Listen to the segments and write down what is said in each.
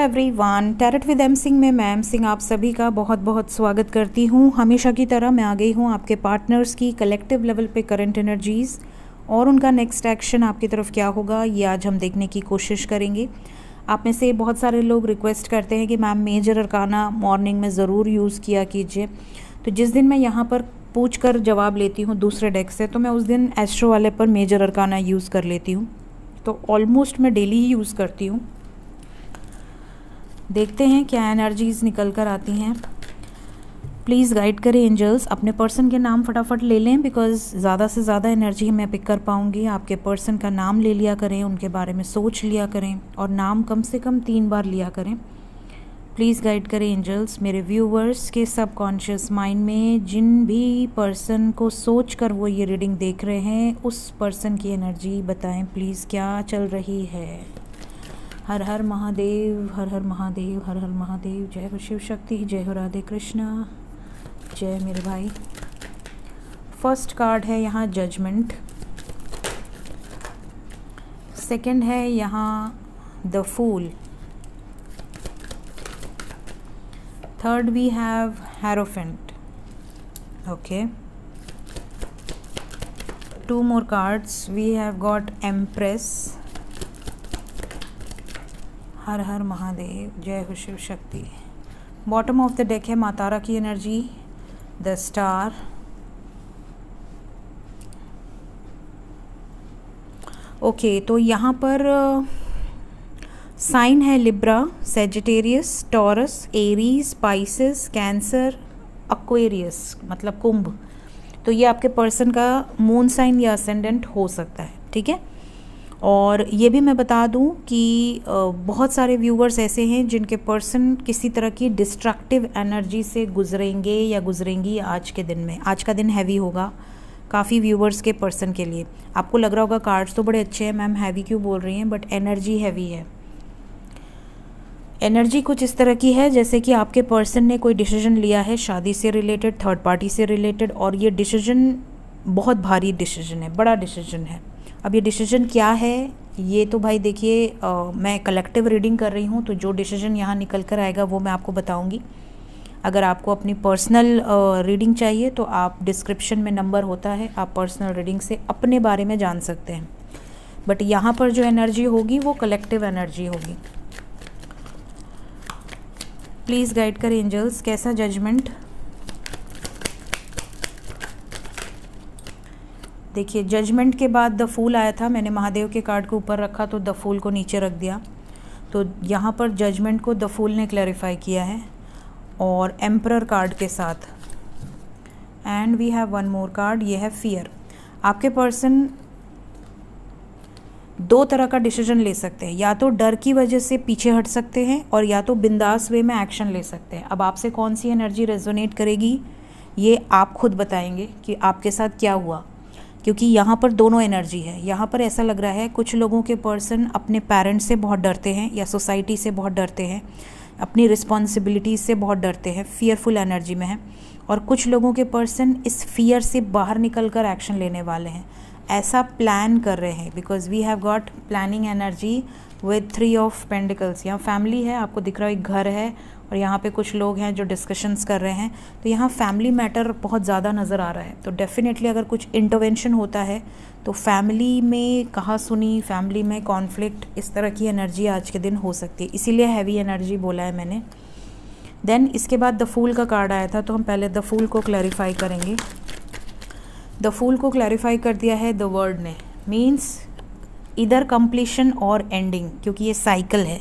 Everyone, tarot with M Singh में मैं M Singh आप सभी का बहुत बहुत स्वागत करती हूँ। हमेशा की तरह मैं आ गई हूँ आपके पार्टनर्स की कलेक्टिव लेवल पे करंट एनर्जीज़ और उनका नेक्स्ट एक्शन आपकी तरफ क्या होगा ये आज हम देखने की कोशिश करेंगे। आप में से बहुत सारे लोग रिक्वेस्ट करते हैं कि मैम मेजर अरकाना मॉर्निंग में ज़रूर यूज़ किया कीजिए। तो जिस दिन मैं यहाँ पर पूछ कर जवाब लेती हूँ दूसरे डेक से, तो मैं उस दिन एस्ट्रो वाले पर मेजर अरकाना यूज़ कर लेती हूँ। तो ऑलमोस्ट मैं डेली ही यूज़ करती हूँ। देखते हैं क्या एनर्जीज़ निकल कर आती हैं। प्लीज़ गाइड करें एंजल्स। अपने पर्सन के नाम फटाफट ले लें बिकॉज़ ज़्यादा से ज़्यादा एनर्जी मैं पिक कर पाऊँगी। आपके पर्सन का नाम ले लिया करें, उनके बारे में सोच लिया करें और नाम कम से कम 3 बार लिया करें। प्लीज़ गाइड करें एंजल्स। मेरे व्यूवर्स के सबकॉन्शियस माइंड में जिन भी पर्सन को सोच कर वो ये रीडिंग देख रहे हैं उस पर्सन की एनर्जी बताएं प्लीज़ क्या चल रही है। हर हर महादेव, हर हर महादेव, हर हर महादेव। जय हो शिव शक्ति, जय हो राधे कृष्णा, जय मेरे भाई। फर्स्ट कार्ड है यहाँ जजमेंट, सेकंड है यहाँ the fool, third we have hierophant. Okay, 2 more cards. We have got empress. हर हर महादेव, जय हो Shiv Shakti. Bottom of the deck है मातारा की एनर्जी, द स्टार, ओके। तो यहाँ पर साइन है Libra, Sagittarius, taurus, Aries, spices, cancer, Aquarius मतलब कुंभ। तो ये आपके पर्सन का मून साइन या असेंडेंट हो सकता है, ठीक है। और ये भी मैं बता दूं कि बहुत सारे व्यूवर्स ऐसे हैं जिनके पर्सन किसी तरह की डिस्ट्रक्टिव एनर्जी से गुजरेंगे या गुजरेंगी आज के दिन में। आज का दिन हैवी होगा काफ़ी व्यूवर्स के पर्सन के लिए। आपको लग रहा होगा कार्ड्स तो बड़े अच्छे हैं मैम, हैवी क्यों बोल रही हैं, बट एनर्जी हैवी है। एनर्जी कुछ इस तरह की है जैसे कि आपके पर्सन ने कोई डिसीजन लिया है शादी से रिलेटेड, थर्ड पार्टी से रिलेटेड, और ये डिसीजन बहुत भारी डिसीजन है, बड़ा डिसीजन है। अब ये डिसीजन क्या है ये तो भाई देखिए मैं कलेक्टिव रीडिंग कर रही हूँ, तो जो डिसीजन यहाँ निकल कर आएगा वो मैं आपको बताऊँगी। अगर आपको अपनी पर्सनल रीडिंग चाहिए तो आप डिस्क्रिप्शन में नंबर होता है, आप पर्सनल रीडिंग से अपने बारे में जान सकते हैं। बट यहाँ पर जो एनर्जी होगी वो कलेक्टिव एनर्जी होगी। प्लीज़ गाइड करें एंजल्स, कैसा जजमेंट। देखिए जजमेंट के बाद द फूल आया था, मैंने महादेव के कार्ड को ऊपर रखा तो द फूल को नीचे रख दिया। तो यहाँ पर जजमेंट को द फूल ने क्लैरिफाई किया है और एम्परर कार्ड के साथ। And we have 1 more card, ये है फियर। आपके पर्सन 2 तरह का डिसीजन ले सकते हैं, या तो डर की वजह से पीछे हट सकते हैं और या तो बिंदास वे में एक्शन ले सकते हैं। अब आपसे कौन सी एनर्जी रेजोनेट करेगी ये आप खुद बताएंगे कि आपके साथ क्या हुआ, क्योंकि यहाँ पर दोनों एनर्जी है। यहाँ पर ऐसा लग रहा है कुछ लोगों के पर्सन अपने पेरेंट्स से बहुत डरते हैं या सोसाइटी से बहुत डरते हैं, अपनी रिस्पॉन्सिबिलिटीज से बहुत डरते हैं, फियरफुल एनर्जी में है। और कुछ लोगों के पर्सन इस फियर से बाहर निकल कर एक्शन लेने वाले हैं, ऐसा प्लान कर रहे हैं because we have got planning energy with 3 of pentacles. यहाँ फैमिली है, आपको दिख रहा है एक घर है और यहाँ पे कुछ लोग हैं जो डिस्कशंस कर रहे हैं। तो यहाँ फैमिली मैटर बहुत ज़्यादा नज़र आ रहा है। तो डेफिनेटली अगर कुछ इंटरवेंशन होता है तो फैमिली में कहा सुनी, फैमिली में कॉन्फ्लिक्ट, इस तरह की एनर्जी आज के दिन हो सकती है, इसीलिए हैवी एनर्जी बोला है मैंने। देन इसके बाद द फूल का कार्ड आया था, तो हम पहले द फूल को क्लैरिफाई करेंगे। द फूल को क्लैरिफाई कर दिया है द वर्ड ने, मीन्स इधर कंप्लीशन और एंडिंग, क्योंकि ये साइकिल है,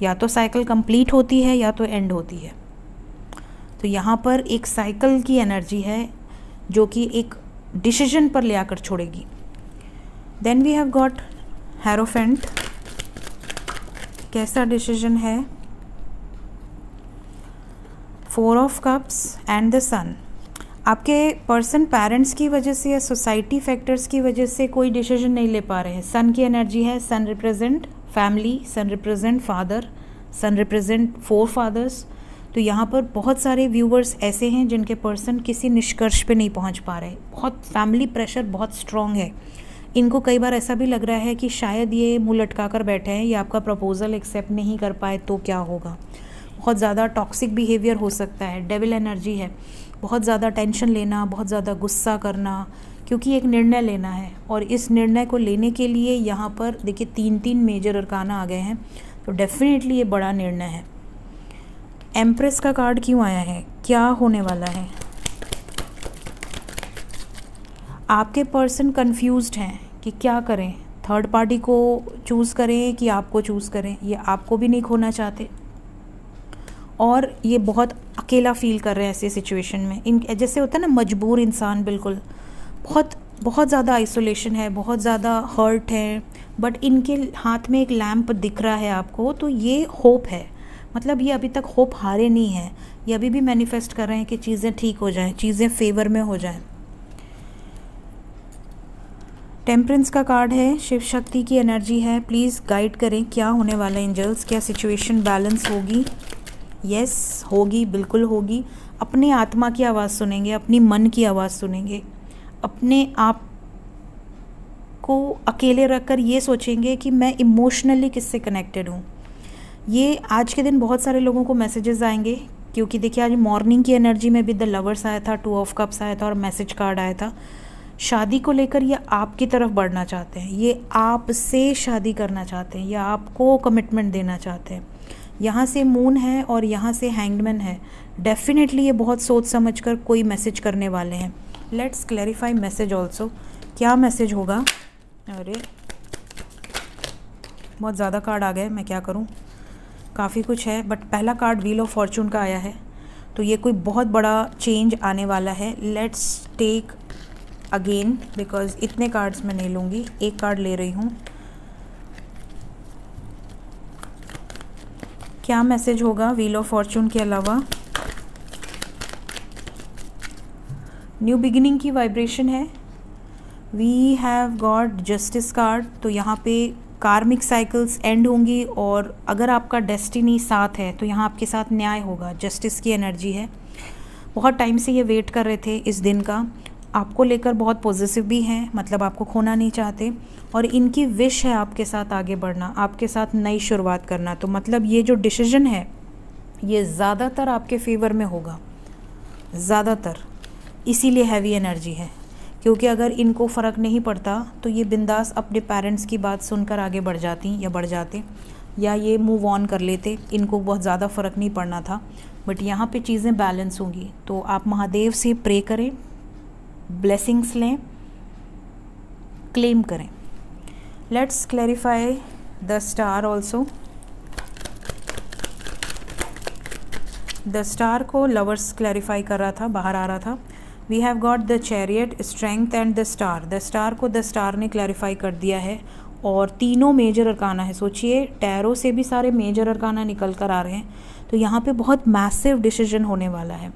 या तो साइकिल कंप्लीट होती है या तो एंड होती है। तो यहाँ पर एक साइकिल की एनर्जी है जो कि एक डिसीजन पर ले आकर छोड़ेगी। Then we have got hierophant, कैसा डिसीजन है, 4 of cups and the sun. आपके पर्सन पेरेंट्स की वजह से या सोसाइटी फैक्टर्स की वजह से कोई डिसीजन नहीं ले पा रहे हैं। सन की एनर्जी है, सन रिप्रेजेंट फैमिली, सन रिप्रेजेंट फादर, सन रिप्रेजेंट 4 fathers। तो यहाँ पर बहुत सारे व्यूवर्स ऐसे हैं जिनके पर्सन किसी निष्कर्ष पे नहीं पहुँच पा रहे, बहुत फैमिली प्रेशर बहुत स्ट्रॉन्ग है। इनको कई बार ऐसा भी लग रहा है कि शायद ये मुँह लटका कर बैठे हैं, ये आपका प्रपोज़ल एक्सेप्ट नहीं कर पाए तो क्या होगा। बहुत ज़्यादा टॉक्सिक बिहेवियर हो सकता है, डेविल एनर्जी है, बहुत ज़्यादा टेंशन लेना, बहुत ज़्यादा गुस्सा करना, क्योंकि एक निर्णय लेना है और इस निर्णय को लेने के लिए यहाँ पर देखिए 3 मेजर अरकाना आ गए हैं, तो डेफिनेटली ये बड़ा निर्णय है। एम्प्रेस का कार्ड क्यों आया है, क्या होने वाला है? आपके पर्सन कंफ्यूज्ड हैं कि क्या करें, थर्ड पार्टी को चूज़ करें कि आपको चूज़ करें। ये आपको भी नहीं खोना चाहते और ये बहुत अकेला फील कर रहे हैं ऐसी सिचुएशन में। इन जैसे होता है ना मजबूर इंसान, बिल्कुल बहुत ज़्यादा आइसोलेशन है, बहुत ज़्यादा हर्ट है, बट इनके हाथ में एक लैंप दिख रहा है आपको, तो ये होप है। मतलब ये अभी तक होप हारे नहीं है, ये अभी भी मैनिफेस्ट कर रहे हैं कि चीज़ें ठीक हो जाएं, चीज़ें फेवर में हो जाएं। टेम्परेंस का कार्ड है, शिव शक्ति की एनर्जी है। प्लीज़ गाइड करें क्या होने वाला है एंजल्स, क्या सिचुएशन बैलेंस होगी? यस होगी, बिल्कुल होगी। अपने आत्मा की आवाज़ सुनेंगे, अपनी मन की आवाज़ सुनेंगे, अपने आप को अकेले रखकर ये सोचेंगे कि मैं इमोशनली किससे कनेक्टेड हूँ। ये आज के दिन बहुत सारे लोगों को मैसेजेस आएंगे, क्योंकि देखिए आज मॉर्निंग की एनर्जी में भी द लवर्स आया था, 2 ऑफ कप्स आया था और मैसेज कार्ड आया था। शादी को लेकर ये आपकी तरफ बढ़ना चाहते हैं, ये आपसे शादी करना चाहते हैं या आपको कमिटमेंट देना चाहते हैं। यहाँ से मून है और यहाँ से हैंगमैन है। डेफिनेटली ये बहुत सोच समझ कर कोई मैसेज करने वाले हैं। लेट्स क्लैरिफाई मैसेज ऑल्सो, क्या मैसेज होगा? अरे बहुत ज़्यादा कार्ड आ गए, मैं क्या करूँ, काफ़ी कुछ है, बट पहला कार्ड व्हील ऑफ फॉर्चून का आया है, तो ये कोई बहुत बड़ा चेंज आने वाला है। लेट्स टेक अगेन, बिकॉज इतने कार्ड्स मैं नहीं लूँगी, एक कार्ड ले रही हूँ। क्या मैसेज होगा व्हील ऑफ फॉर्चून के अलावा? न्यू बिगिनिंग की वाइब्रेशन है। We have got justice card, तो यहाँ पे कार्मिक साइकिल्स एंड होंगी और अगर आपका डेस्टिनी साथ है तो यहाँ आपके साथ न्याय होगा। जस्टिस की एनर्जी है, बहुत टाइम से ये वेट कर रहे थे इस दिन का, आपको लेकर बहुत पॉजिटिव भी हैं, मतलब आपको खोना नहीं चाहते और इनकी विश है आपके साथ आगे बढ़ना, आपके साथ नई शुरुआत करना। तो मतलब ये जो डिसीजन है ये ज़्यादातर आपके फेवर में होगा, ज़्यादातर, इसीलिए हैवी एनर्जी है। क्योंकि अगर इनको फ़र्क नहीं पड़ता तो ये बिंदास अपने पेरेंट्स की बात सुनकर आगे बढ़ जाती या बढ़ जाते, या ये मूव ऑन कर लेते, इनको बहुत ज़्यादा फ़र्क नहीं पड़ना था। बट यहाँ पे चीज़ें बैलेंस होंगी, तो आप महादेव से प्रे करें, ब्लेसिंग्स लें, क्लेम करें। Let's clarify the star also. The star को लवर्स क्लैरिफाई कर रहा था, बाहर आ रहा था। We have got the chariot, strength and the star. The star को द स्टार ने क्लैरिफाई कर दिया है और तीनों मेजर अरकाना है। सोचिए टैरो से भी सारे मेजर अरकाना निकल कर आ रहे हैं, तो यहाँ पे बहुत मैसिव डिसीजन होने वाला है,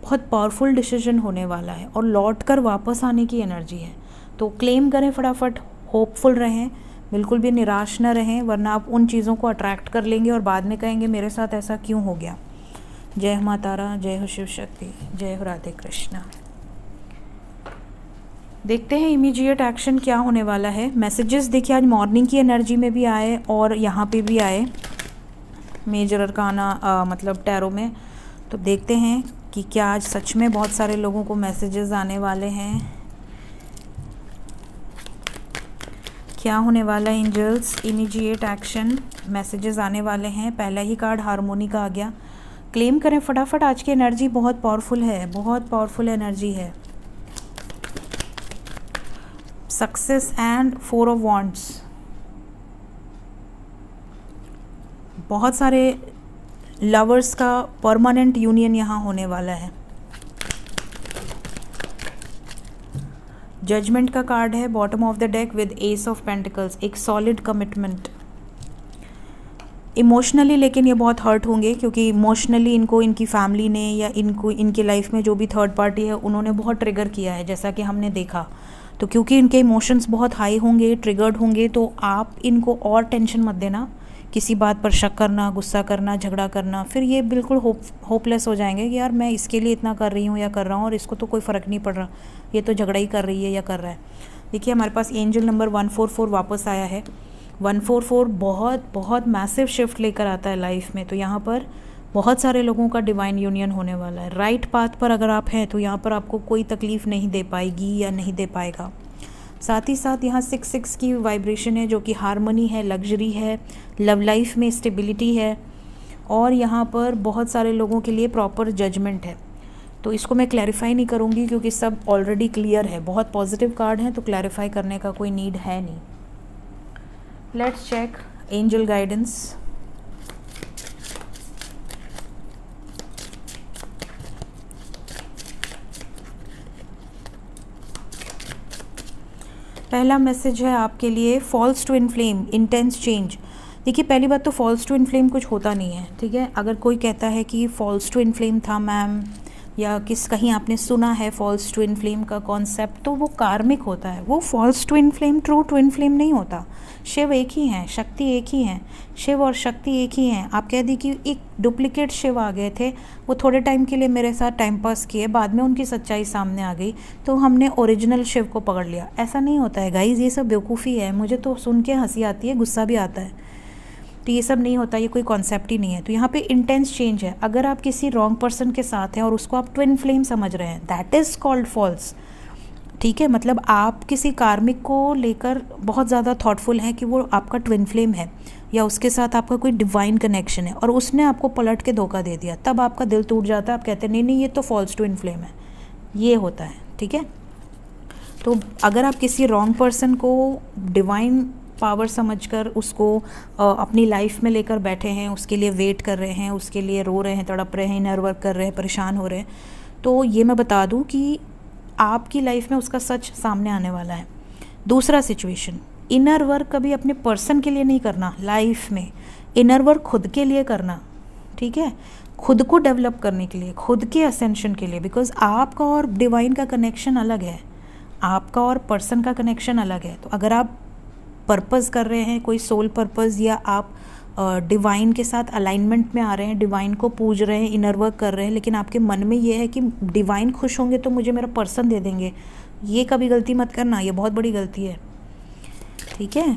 बहुत पावरफुल डिसीजन होने वाला है और लौट कर वापस आने की एनर्जी है। तो क्लेम करें फटाफट, होपफुल रहें, बिल्कुल भी निराश न रहें, वरना आप उन चीज़ों को अट्रैक्ट कर लेंगे और बाद में कहेंगे मेरे साथ ऐसा क्यों हो गया। जय हो माँ तारा, जय हो शिव शक्ति, जय हो राधे कृष्णा। देखते हैं इमीडिएट एक्शन क्या होने वाला है। मैसेजेस देखिए आज मॉर्निंग की एनर्जी में भी आए और यहाँ पे भी आए, मेजर अरकाना मतलब टैरो में। तो देखते हैं कि क्या आज सच में बहुत सारे लोगों को मैसेजेस आने वाले हैं, क्या होने वाला है एंजल्स। इमीडिएट एक्शन, मैसेजेस आने वाले हैं। पहला ही कार्ड हारमोनी का आ गया, क्लेम करें फटाफट। आज की एनर्जी बहुत पावरफुल है, बहुत पावरफुल एनर्जी है। सक्सेस एंड 4 ऑफ वॉन्ड्स, बहुत सारे लवर्स का परमानेंट यूनियन यहाँ होने वाला है। जजमेंट का कार्ड है bottom of the deck with S of pentacles, एक सॉलिड कमिटमेंट। इमोशनली लेकिन ये बहुत हर्ट होंगे, क्योंकि इमोशनली इनको इनकी फैमिली ने या इनको इनके लाइफ में जो भी थर्ड पार्टी है उन्होंने बहुत ट्रिगर किया है, जैसा कि हमने देखा। तो क्योंकि इनके इमोशंस बहुत हाई होंगे, ट्रिगर्ड होंगे, तो आप इनको और टेंशन मत देना, किसी बात पर शक करना, गुस्सा करना, झगड़ा करना, फिर ये बिल्कुल होपलेस हो जाएंगे कि यार मैं इसके लिए इतना कर रही हूँ या कर रहा हूँ और इसको तो कोई फ़र्क नहीं पड़ रहा, ये तो झगड़ा ही कर रही है या कर रहा है। देखिए हमारे पास एंजल नंबर 144 वापस आया है। 144 बहुत बहुत मैसिव शिफ्ट लेकर आता है लाइफ में। तो यहाँ पर बहुत सारे लोगों का डिवाइन यूनियन होने वाला है। राइट पाथ पर अगर आप हैं तो यहाँ पर आपको कोई तकलीफ़ नहीं दे पाएगी या नहीं दे पाएगा। साथ ही साथ यहाँ 66 की वाइब्रेशन है जो कि हारमनी है, लग्जरी है, लव लाइफ में स्टेबिलिटी है, और यहाँ पर बहुत सारे लोगों के लिए प्रॉपर जजमेंट है। तो इसको मैं क्लैरिफाई नहीं करूँगी क्योंकि सब ऑलरेडी क्लियर है। बहुत पॉजिटिव कार्ड है तो क्लैरिफाई करने का कोई नीड है नहीं। Let's check angel guidance. पहला मैसेज है आपके लिए, false twin flame, intense change. देखिए पहली बात तो फॉल्स ट्विन फ्लेम कुछ होता नहीं है, ठीक है। अगर कोई कहता है कि फॉल्स ट्विन फ्लेम था मैम, या कहीं आपने सुना है फॉल्स ट्विन फ्लेम का कॉन्सेप्ट, तो वो कार्मिक होता है। वो false twin flame true twin flame नहीं होता। शिव एक ही हैं, शक्ति एक ही हैं, शिव और शक्ति एक ही हैं। आप कह दी कि एक डुप्लीकेट शिव आ गए थे, वो थोड़े टाइम के लिए मेरे साथ टाइम पास किए, बाद में उनकी सच्चाई सामने आ गई तो हमने ओरिजिनल शिव को पकड़ लिया। ऐसा नहीं होता है गाइज, ये सब बेवकूफ़ी है। मुझे तो सुन के हंसी आती है, गुस्सा भी आता है। तो ये सब नहीं होता, ये कोई कॉन्सेप्ट ही नहीं है। तो यहाँ पे इंटेंस चेंज है। अगर आप किसी रॉन्ग पर्सन के साथ हैं और उसको आप ट्विन फ्लेम समझ रहे हैं, दैट इज़ कॉल्ड फॉल्स, ठीक है। मतलब आप किसी कार्मिक को लेकर बहुत ज़्यादा थॉटफुल हैं कि वो आपका ट्विन फ्लेम है या उसके साथ आपका कोई डिवाइन कनेक्शन है, और उसने आपको पलट के धोखा दे दिया, तब आपका दिल टूट जाता है। आप कहते हैं नहीं नहीं ये तो फॉल्स ट्विन फ्लेम है। ये होता है, ठीक है। तो अगर आप किसी रॉन्ग पर्सन को डिवाइन पावर समझकर उसको अपनी लाइफ में लेकर बैठे हैं, उसके लिए वेट कर रहे हैं, उसके लिए रो रहे हैं, तड़प रहे हैं, इनर वर्क कर रहे हैं, परेशान हो रहे हैं, तो ये मैं बता दूं कि आपकी लाइफ में उसका सच सामने आने वाला है। दूसरा सिचुएशन, इनर वर्क कभी अपने पर्सन के लिए नहीं करना लाइफ में। इनर वर्क खुद के लिए करना, ठीक है, खुद को डेवलप करने के लिए, खुद के असेंशन के लिए। बिकॉज आपका और डिवाइन का कनेक्शन अलग है, आपका और पर्सन का कनेक्शन अलग है। तो अगर आप पर्पस कर रहे हैं, कोई सोल पर्पस, या आप डिवाइन के साथ अलाइनमेंट में आ रहे हैं, डिवाइन को पूज रहे हैं, इनर वर्क कर रहे हैं, लेकिन आपके मन में ये है कि डिवाइन खुश होंगे तो मुझे मेरा पर्सन दे देंगे, ये कभी गलती मत करना, ये बहुत बड़ी गलती है, ठीक है।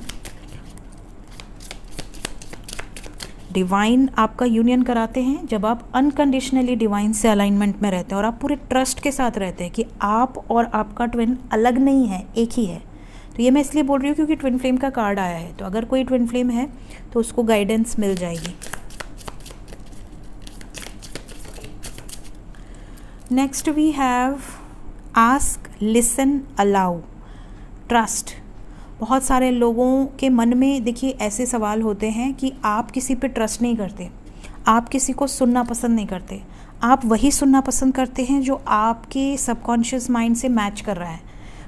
डिवाइन आपका यूनियन कराते हैं जब आप अनकंडीशनली डिवाइन से अलाइनमेंट में रहते हैं और आप पूरे ट्रस्ट के साथ रहते हैं कि आप और आपका ट्विन अलग नहीं है, एक ही है। तो ये मैं इसलिए बोल रही हूँ क्योंकि ट्विन फ्लेम का कार्ड आया है। तो अगर कोई ट्विन फ्लेम है तो उसको गाइडेंस मिल जाएगी। Next we have ask, listen, allow, trust. बहुत सारे लोगों के मन में देखिए ऐसे सवाल होते हैं कि आप किसी पे ट्रस्ट नहीं करते, आप किसी को सुनना पसंद नहीं करते, आप वही सुनना पसंद करते हैं जो आपके सबकॉन्शियस माइंड से मैच कर रहा है।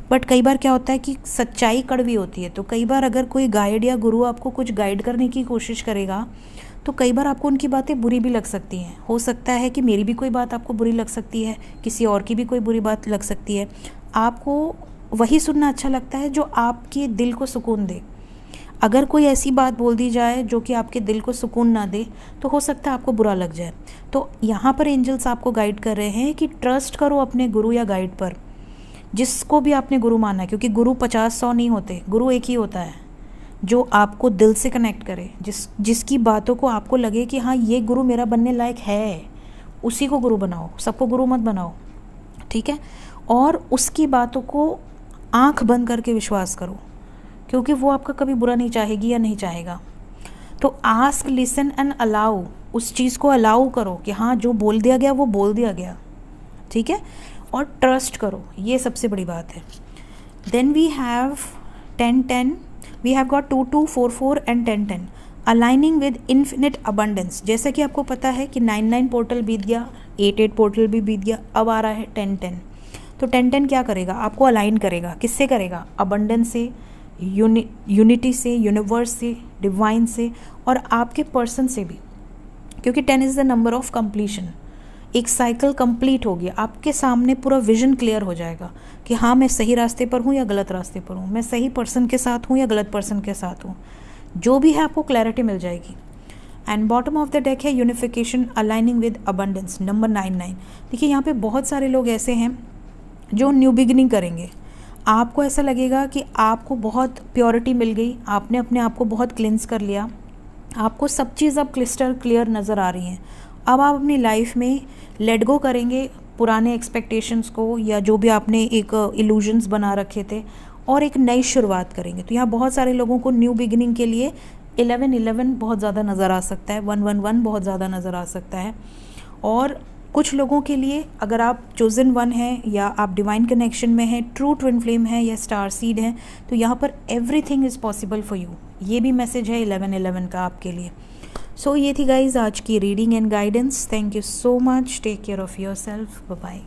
बट कई बार क्या होता है कि सच्चाई कड़वी होती है। तो कई बार अगर कोई गाइड या गुरु आपको कुछ गाइड करने की कोशिश करेगा तो कई बार आपको उनकी बातें बुरी भी लग सकती हैं। हो सकता है कि मेरी भी कोई बात आपको बुरी लग सकती है, किसी और की भी कोई बुरी बात लग सकती है। आपको वही सुनना अच्छा लगता है जो आपके दिल को सुकून दे। अगर कोई ऐसी बात बोल दी जाए जो कि आपके दिल को सुकून ना दे तो हो सकता है आपको बुरा लग जाए। तो यहाँ पर एंजल्स आपको गाइड कर रहे हैं कि ट्रस्ट करो अपने गुरु या गाइड पर, जिसको भी आपने गुरु माना है। क्योंकि गुरु 50-100 नहीं होते, गुरु एक ही होता है जो आपको दिल से कनेक्ट करे, जिसकी बातों को आपको लगे कि हाँ ये गुरु मेरा बनने लायक है, उसी को गुरु बनाओ, सबको गुरु मत बनाओ, ठीक है। और उसकी बातों को आंख बंद करके विश्वास करो क्योंकि वो आपका कभी बुरा नहीं चाहेगी या नहीं चाहेगा। तो आस्क, लिसन एंड अलाउ, उस चीज़ को अलाउ करो कि हाँ जो बोल दिया गया वो बोल दिया गया, ठीक है। और ट्रस्ट करो, ये सबसे बड़ी बात है। Then we have 10-10, we have got 2-2-4-4 and 10-10, aligning with infinite abundance. जैसे कि आपको पता है कि 9-9 पोर्टल बीत गया, 8-8 पोर्टल भी बीत गया, अब आ रहा है 10-10। तो 10-10 क्या करेगा, आपको अलाइन करेगा। किससे करेगा, अबंडेंस से, यूनिटी से, यूनिवर्स से, डिवाइन से, और आपके पर्सन से भी, क्योंकि 10 is the number of completion. एक साइकिल कंप्लीट हो गया, आपके सामने पूरा विजन क्लियर हो जाएगा कि हाँ मैं सही रास्ते पर हूँ या गलत रास्ते पर हूँ, मैं सही पर्सन के साथ हूँ या गलत पर्सन के साथ हूँ, जो भी है आपको क्लैरिटी मिल जाएगी। And bottom of the deck है unification, aligning with abundance, number 9-9। देखिए यहाँ पे बहुत सारे लोग ऐसे हैं जो न्यू बिगिनिंग करेंगे। आपको ऐसा लगेगा कि आपको बहुत प्योरिटी मिल गई, आपने अपने आप को बहुत क्लिंस कर लिया, आपको सब चीज़ अब क्लिस्टर क्लियर नज़र आ रही हैं। अब आप अपनी लाइफ में लेट गो करेंगे पुराने एक्सपेक्टेशंस को या जो भी आपने एक इल्यूजन्स बना रखे थे, और एक नई शुरुआत करेंगे। तो यहाँ बहुत सारे लोगों को न्यू बिगिनिंग के लिए 11-11 बहुत ज़्यादा नज़र आ सकता है, 111 बहुत ज़्यादा नज़र आ सकता है। और कुछ लोगों के लिए अगर आप चोजन वन हैं या आप डिवाइन कनेक्शन में हैं, ट्रू ट्विन फ्लेम हैं या स्टार सीड हैं, तो यहाँ पर everything is possible for you. ये भी मैसेज है 11-11 का आपके लिए। सो ये थी गाइज आज की reading and guidance. Thank you so much. Take care of yourself. Bye bye.